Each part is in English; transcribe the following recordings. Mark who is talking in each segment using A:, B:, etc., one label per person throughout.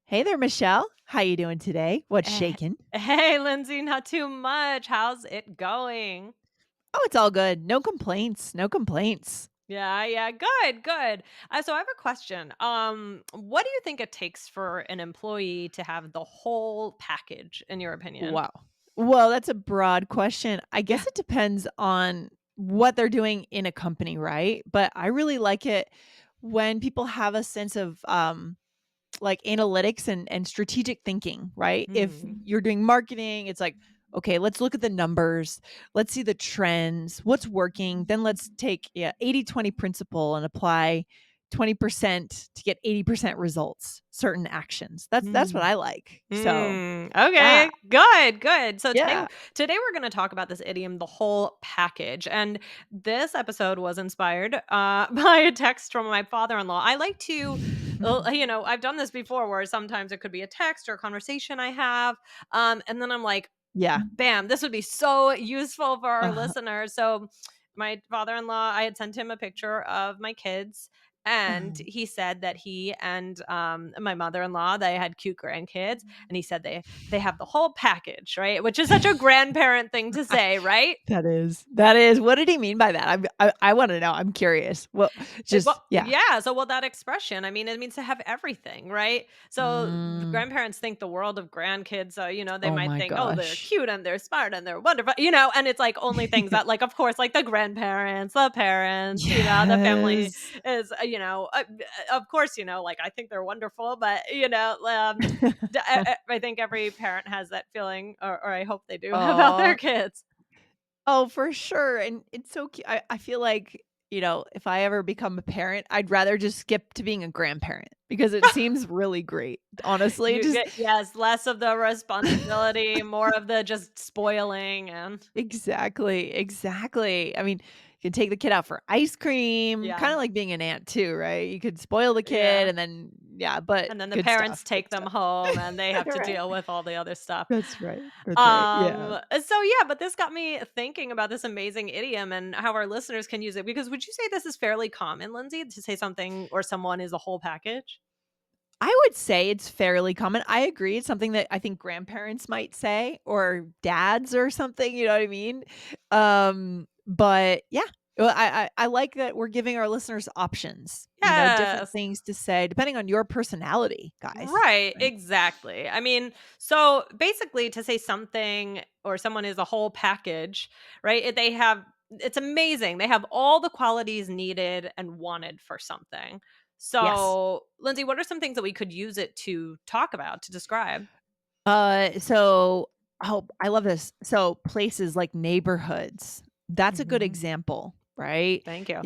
A: Hey there, Michelle. How you doing today? What's
B: Eh,
A: shaking?
B: Hey, Lindsay, not too much. How's it going?
A: Oh, it's all good. No complaints. No complaints.
B: Yeah, good, good. So I have a question. What do you think it takes for an employee to have the whole package, in your opinion?
A: Wow. Well, that's a broad question. I guess
B: Yeah.
A: it depends on what they're doing in a company, right? But I really like it when people have a sense of like analytics and strategic thinking, right? If
B: Hmm.
A: you're doing marketing, it's like, okay, let's look at the numbers. Let's see the trends. What's working? Then let's take 80/20 principle and apply 20% to get 80% results, certain actions. That's what
B: Mm.
A: I like. So,
B: Mm.
A: yeah.
B: Okay, good, good. So today,
A: Yeah.
B: today we're going to talk about this idiom, the whole package. And this episode was inspired by a text from my father-in-law. I like to, I've done this before where sometimes it could be a text or a conversation I have. And then I'm like,
A: Yeah.
B: bam, this would be so useful for our
A: Uh,
B: listeners. So my father-in-law, I had sent him a picture of my kids, and
A: uh,
B: he said that he and my mother-in-law, they had cute grandkids, and he said they have the whole package, right? Which is such a grandparent thing to say, right?
A: that is. What did he mean by that? I want to know. I'm curious. Well,
B: Well,
A: just yeah.
B: yeah. So, well, that expression, I mean, it means to have everything, right? So, the
A: Mm,
B: grandparents think the world of grandkids. So, they
A: oh
B: might
A: my
B: think, oh, they're
A: gosh.
B: cute and they're smart and they're wonderful, and it's like only things that, like, of course, like the grandparents, the parents, the family
A: Yes.
B: is, of course, like I think they're wonderful, but, I think every parent has that feeling, or I hope they do about their
A: Oh,
B: kids.
A: oh, for sure, and it's so cute. I feel like, if I ever become a parent, I'd rather just skip to being a grandparent because it seems really great, honestly,
B: You
A: just
B: get, yes, less of the responsibility, more of the just spoiling and
A: exactly, exactly. I mean, you can take the kid out for ice cream,
B: yeah,
A: kinda like being an aunt too, right? You could spoil the kid
B: yeah,
A: and then yeah, but
B: and then the
A: good
B: parents
A: stuff, good
B: take them
A: stuff.
B: home and they have to
A: Right.
B: deal with all the other stuff.
A: That's right, yeah.
B: So yeah, but this got me thinking about this amazing idiom and how our listeners can use it, because would you say this is fairly common, Lindsay, to say something or someone is a whole package?
A: I would say it's fairly common. I agree. It's something that I think grandparents might say or dads or something, you know what I mean? But yeah. Well, I like that we're giving our listeners options, different
B: Yes.
A: things to say depending on your personality, guys.
B: Right,
A: Right.
B: exactly. I mean, so basically to say something or someone is a whole package, right? It's amazing. They have all the qualities needed and wanted for something.
A: Yes.
B: So, Lindsay, what are some things that we could use it to talk about, to describe?
A: So oh, I love this. So places like neighborhoods, that's a good
B: Mhm.
A: example, right?
B: Thank you.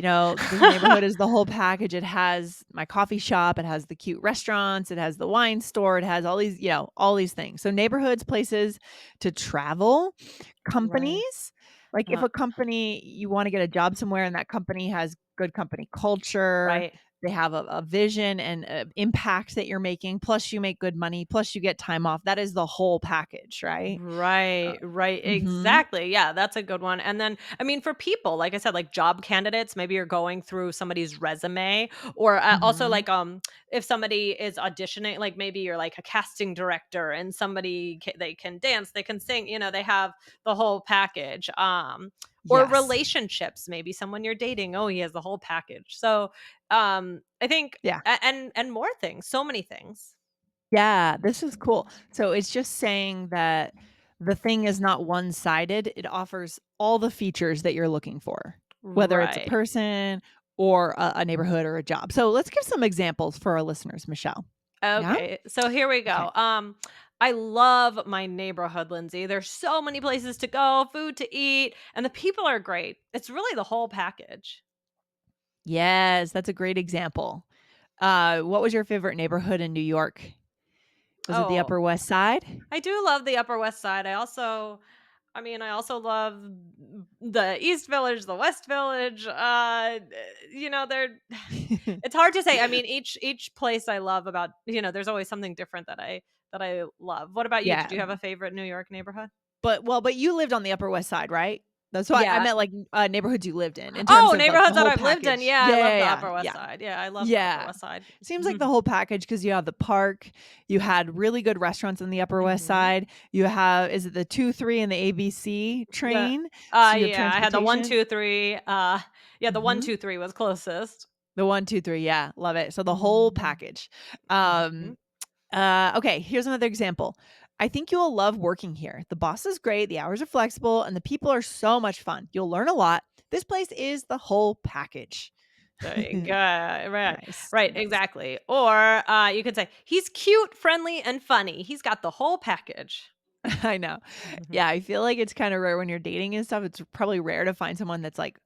A: This neighborhood is the whole package. It has my coffee shop, it has the cute restaurants, it has the wine store, it has all these, all these things. So neighborhoods, places to travel,
B: Right.
A: companies. Like if
B: Uh,
A: a company you want to get a job somewhere and that company has good company culture,
B: right.
A: they have a vision and impact that you're making, plus you make good money, plus you get time off. That is the whole package, right?
B: Right, right,
A: Mhm,
B: exactly. Yeah, that's a good one. And then, I mean, for people, like I said, like job candidates, maybe you're going through somebody's resume, or also
A: mhm.
B: like if somebody is auditioning, like maybe you're like a casting director, and they can dance, they can sing, they have the whole package. Or
A: Yes.
B: relationships, maybe someone you're dating, oh, he has the whole package. So, I think,
A: Yeah.
B: and more things, so many things.
A: Yeah, this is cool. So it's just saying that the thing is not one-sided. It offers all the features that you're looking for, whether it's a
B: Right.
A: person or a neighborhood or a job. So let's give some examples for our listeners, Michelle. Yeah?
B: Okay, so here we
A: Okay.
B: go. I love my neighborhood, Lindsay. There's so many places to go, food to eat, and the people are great. It's really the whole package.
A: Yes, that's a great example. What was your favorite neighborhood in New York? Was it the
B: Oh,
A: Upper West Side?
B: I do love the Upper West Side. I also love the East Village, the West Village. They're it's hard to say. I mean, each place I love about, there's always something different that I love. What about you? Did
A: Yeah,
B: you have a favorite New York neighborhood?
A: but you lived on the Upper West Side, right? That's why I
B: Yeah.
A: meant, like, neighborhoods you lived in terms
B: Oh,
A: of, like, the
B: neighborhoods that
A: whole
B: I've lived in.
A: package.
B: Yeah, I
A: Yeah,
B: love
A: yeah,
B: the
A: yeah,
B: Upper West
A: yeah.
B: Side. Yeah, I love the Upper
A: Yeah.
B: West Side.
A: Seems like the whole package because you have the park, you had really good restaurants in the Upper West
B: Mhm.
A: Side, you have is it the 2, 3, and the ABC
B: The
A: train? So you have
B: yeah, I had the 1,
A: transportation.
B: 2, 3. Yeah, the 1,
A: Mhm.
B: 2, 3 was closest.
A: The 1, 2, 3, yeah, love it. So the whole
B: Mhm.
A: package.
B: Mhm.
A: Um, okay, here's another example. I think you'll love working here. The boss is great, the hours are flexible, and the people are so much fun. You'll learn a lot. This place is the whole package.
B: There you go. Right.
A: Nice,
B: Right,
A: nice.
B: exactly. Or, you could say, "He's cute, friendly, and funny. He's got the whole package."
A: I know.
B: Mhm.
A: Yeah, I feel like it's kinda rare when you're dating and stuff, it's probably rare to find someone that's, like,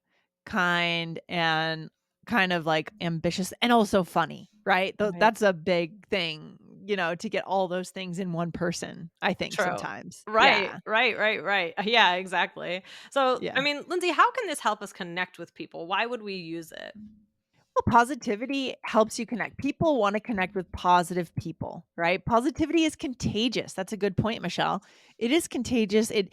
A: kind and kind of, like, ambitious and also funny, right?
B: Right.
A: That's a big thing, to get all those things in one person, I think
B: True.
A: sometimes.
B: Right,
A: Yeah,
B: right, right, right. Yeah, exactly. So, I
A: yeah.
B: mean, Lindsay, how can this help us connect with people? Why would we use it?
A: Well, positivity helps you connect. People want to connect with positive people, right? Positivity is contagious. That's a good point, Michelle. It is contagious. Both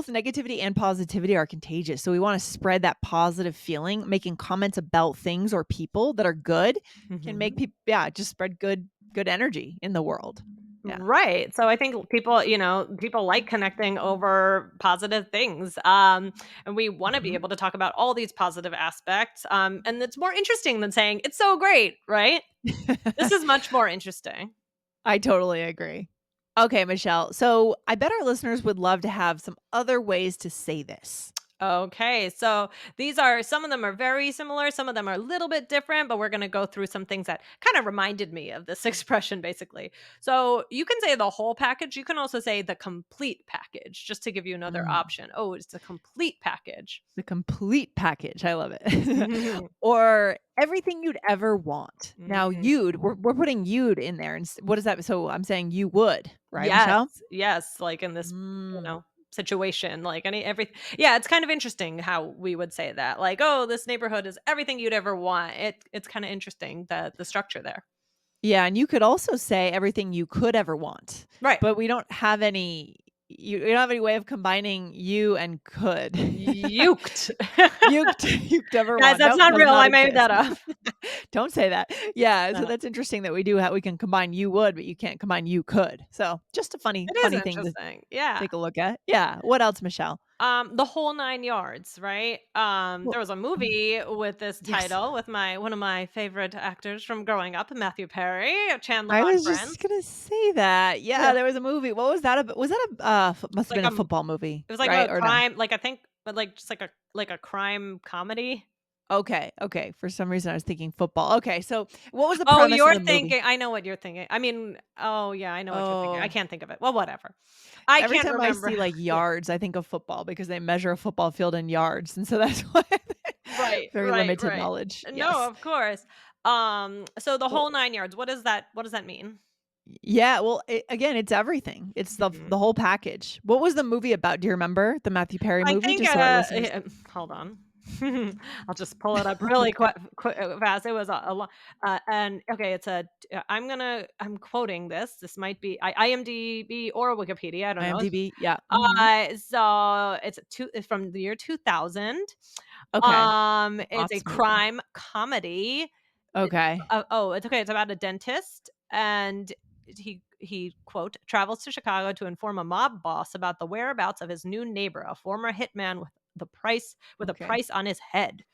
A: negativity and positivity are contagious. So we want to spread that positive feeling. Making comments about things or people that are good can make
B: Mhm.
A: people, yeah, just spread good energy in the world. Yeah.
B: Right. So I think people, people like connecting over positive things. And we want to be
A: Mhm.
B: able to talk about all these positive aspects. And it's more interesting than saying it's so great, right? This is much more interesting.
A: I totally agree. Okay, Michelle. So I bet our listeners would love to have some other ways to say this.
B: Okay, so these are some of them are very similar, some of them are a little bit different, but we're going to go through some things that kind of reminded me of this expression basically. So you can say the whole package, you can also say the complete package, just to give you another
A: Mm.
B: option. Oh, it's a complete package.
A: The complete package, I love it.
B: Mhm.
A: Or everything you'd ever want. Now
B: Mm.
A: you'd we're putting you'd in there, and what is that? So I'm saying you would, right,
B: Yes,
A: Michelle?
B: yes, like in this,
A: Mm.
B: situation, like any every yeah, it's kind of interesting how we would say that. Like, "Oh, this neighborhood is everything you'd ever want." It's kind of interesting the structure there.
A: Yeah, and you could also say everything you could ever want,
B: Right.
A: but we don't have any you don't have any way of combining you and could.
B: Yuked.
A: You could ever
B: Guys,
A: want.
B: that's
A: Nope,
B: not
A: does
B: real,
A: not
B: I made
A: exist.
B: that up.
A: Don't say that. Yeah, so
B: No.
A: that's interesting that we can combine you would, but you can't combine you could. So, just a funny
B: It is
A: funny thing to
B: interesting, yeah.
A: take a look at. Yeah, what else, Michelle?
B: The whole 9 yards, right?
A: Well
B: There was a
A: mm,
B: movie with this
A: yes.
B: title with my one of my favorite actors from growing up, Matthew Perry, Chandler
A: I
B: on
A: was just
B: Friends.
A: gonna say that. Yeah,
B: Yeah.
A: there was a movie. What was that about? Was that a f must have
B: Like,
A: been a football movie,
B: it was like
A: right?
B: a
A: Or no?
B: crime, like, I think but, like, just like a crime comedy.
A: Okay, okay. For some reason, I was thinking football. Okay, so what was the
B: Oh,
A: premise of
B: you're
A: the movie?
B: thinking I know what you're thinking. I mean, oh, yeah, I know what you're thinking. I
A: Oh,
B: can't think of it. Well, whatever. I
A: every
B: can't
A: time I
B: remember.
A: see, like,
B: Yeah.
A: yards, I think of football because they measure a football field in yards, and so that's why
B: Right,
A: very
B: right,
A: limited
B: right.
A: knowledge.
B: No,
A: Yes.
B: of course. So the
A: Well,
B: whole 9 yards, what does that mean?
A: yeah, well, again, it's everything. It's the
B: Mhm.
A: whole package. What was the movie about? Do you remember the Matthew Perry
B: I
A: movie?
B: think,
A: Just so our listeners
B: hold on. I'll just pull it up really fast. It was a lo and okay, I'm quoting this. This might be IMDb or Wikipedia, I don't know.
A: IMDb, yeah, mhm.
B: So it's from the year 2000.
A: Okay.
B: It's a
A: Lots movie.
B: crime comedy.
A: Okay,
B: Oh, it's okay. It's about a dentist, and he quote travels to Chicago to inform a mob boss about the whereabouts of his new neighbor, a former hitman with a
A: okay,
B: price on his head.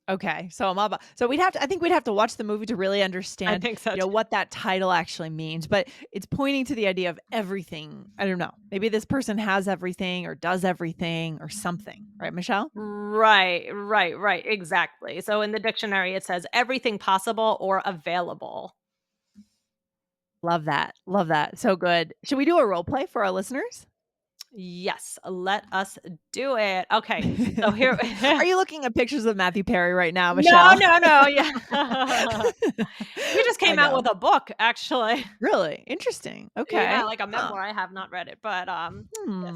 A: okay, so I'm all about so I think we'd have to watch the movie to really
B: I
A: understand,
B: think so too.
A: what that title actually means, but it's pointing to the idea of everything. I don't know. Maybe this person has everything or does everything or something, right, Michelle?
B: Right, right, right. Exactly. So in the dictionary, it says everything possible or available.
A: Love that, love that, so good. Should we do a role play for our listeners?
B: Yes, let us do it. Okay, so here.
A: Are you looking at pictures of Matthew Perry right now,
B: No,
A: Michelle?
B: no, no. Yeah, he just
A: I
B: came out with
A: know.
B: a book, actually.
A: Really? Interesting.
B: Yeah,
A: Okay.
B: like a
A: Huh.
B: memoir. I have not read it, but, yes,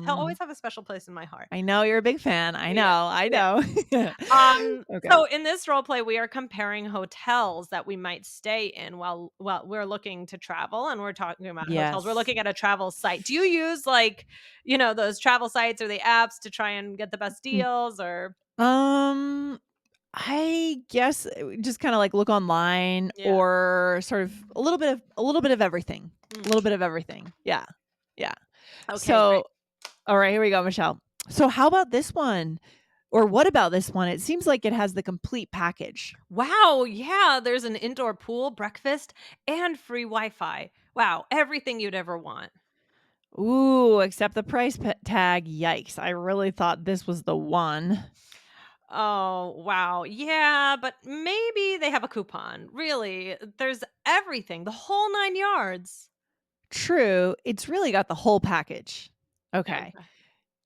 B: he'll
A: Hmm.
B: always have a special place in my heart.
A: I know you're a big fan. I
B: Yeah,
A: know, I
B: yeah.
A: know. Okay.
B: So in this role play, we are comparing hotels that we might stay in while we're looking to travel, and we're talking about hotels. We're
A: Yes.
B: looking at a travel site. Do you use, like, those travel sites or the apps to try and get the best
A: Mm,
B: deals or
A: um, I guess, just kinda, like, look online
B: yeah.
A: or sort of a little bit of everything.
B: Mm.
A: A little bit of everything. Yeah. Yeah.
B: Okay, great.
A: So, alright, here we go, Michelle. So how about this one? Or what about this one? It seems like it has the complete package.
B: Wow, yeah, there's an indoor pool, breakfast, and free Wi-Fi. Wow, everything you'd ever want.
A: Ooh, except the price tag. Yikes. I really thought this was the one.
B: Oh, wow. Yeah, but maybe they have a coupon. Really, there's everything, the whole 9 yards.
A: True. It's really got the whole package. Okay.
B: Okay.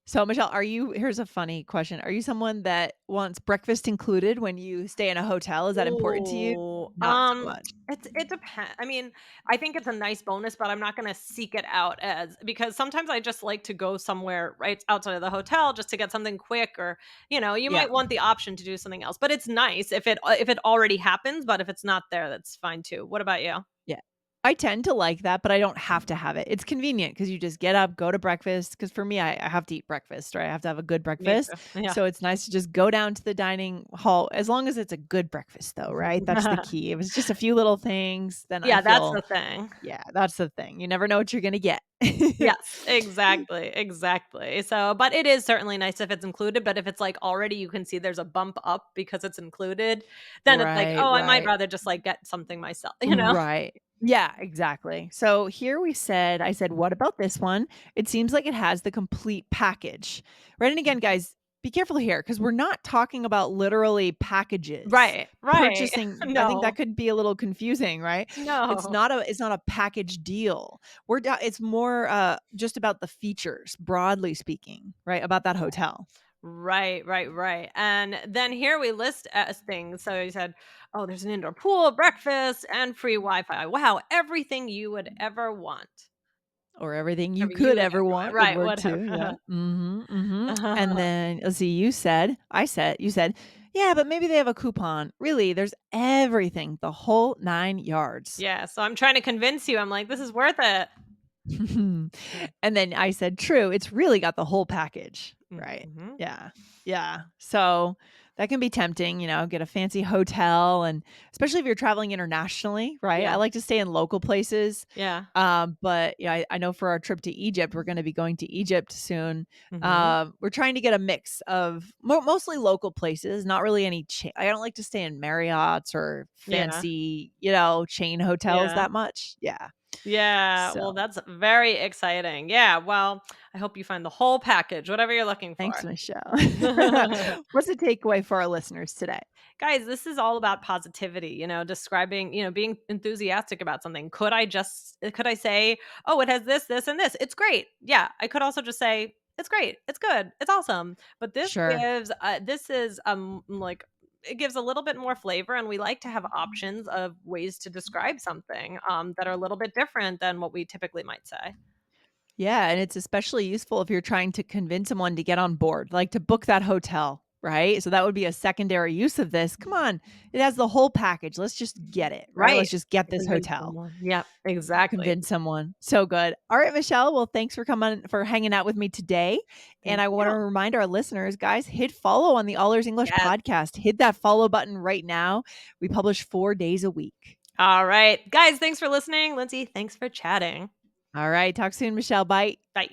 A: So, Michelle, here's a funny question. Are you someone that wants breakfast included when you stay in a hotel? Is that important to you?
B: Ooh,
A: Not so much.
B: it depends. I mean, I think it's a nice bonus, but I'm not gonna seek it out as because sometimes I just like to go somewhere right outside of the hotel just to get something quick, or you
A: Yeah.
B: might want the option to do something else. But it's nice if it already happens. But if it's not there, that's fine too. What about you?
A: Yeah. I tend to like that, but I don't have to have it. It's convenient because you just get up, go to breakfast. Because for me, I have to eat breakfast, right? I have to have a good
B: Me
A: breakfast.
B: too. Yeah.
A: So it's nice to just go down to the dining hall, as long as it's a good breakfast, though, right? That's the key. If it's just a few little things, then I
B: Yeah, that's
A: feel,
B: the thing.
A: yeah, that's the thing. You never know what you're going to get.
B: Yes, exactly, exactly. So, but it is certainly nice if it's included, but if it's, like, already you can see there's a bump up because it's included, then it's like,
A: Right,
B: "Oh, I might
A: right.
B: rather just, like, get something myself," you know?
A: Right. Yeah, exactly. So here I said, what about this one? It seems like it has the complete package. Right. And again, guys, be careful here because we're not talking about literally packages.
B: Right, right.
A: Purchasing, I think that
B: No,
A: could be a little confusing, right?
B: no.
A: It's not a package deal. It's more just about the features, broadly speaking, right? About that hotel.
B: Right, right, right, and then here we list as things, so you said, "Oh, there's an indoor pool, breakfast, and free Wi-Fi." Wow, everything you would ever want.
A: Or everything you
B: Ever you
A: could
B: would
A: ever
B: ever want.
A: want would
B: Right,
A: work
B: whatever.
A: too, yeah. Mhm, mhm. And then, let's see, you said, "Yeah, but maybe they have a coupon." Really, there's everything, the whole 9 yards.
B: Yeah, so I'm trying to convince you, I'm like, "This is worth it." Mm,
A: And then I said, "True, it's really got the whole package." Right.
B: mhm.
A: Yeah. Yeah. So, that can be tempting, get a fancy hotel, and especially if you're traveling internationally, right? I
B: Yeah,
A: like to stay in local places.
B: yeah.
A: But, I know for our trip to Egypt, we're gonna be going to Egypt soon.
B: Mhm.
A: We're trying to get a mix of mostly local places, not really any I don't like to stay in Marriotts or
B: Yeah,
A: fancy, chain hotels
B: yeah.
A: that much. Yeah.
B: Yeah,
A: So
B: well, that's very exciting. Yeah, well, I hope you find the whole package, whatever you're looking
A: thanks,
B: for.
A: Michelle. What's the takeaway for our listeners today?
B: Guys, this is all about positivity, describing, being enthusiastic about something. Could I say, "Oh, it has this, this, and this. It's great." Yeah, I could also just say, "It's great. It's good. It's awesome." But
A: Sure.
B: this is like it gives a little bit more flavor, and we like to have options of ways to describe something that are a little bit different than what we typically might say.
A: Yeah, and it's especially useful if you're trying to convince someone to get on board, like to book that hotel, right? So that would be a secondary use of this. Come on, it has the whole package. Let's just get it, right?
B: Right.
A: Let's just get
B: To
A: this
B: convince
A: hotel.
B: someone. Yep, exactly.
A: Convince someone. So good. All right, Michelle. Well, thanks for hanging out with me today. And
B: Thank
A: I want to
B: you.
A: remind our listeners, guys, hit follow on the All Ears English
B: Yes.
A: podcast. Hit that follow button right now. We publish 4 days a week.
B: All right. Guys, thanks for listening. Lindsay, thanks for chatting.
A: All right. Talk soon, Michelle. Bye.
B: Bye.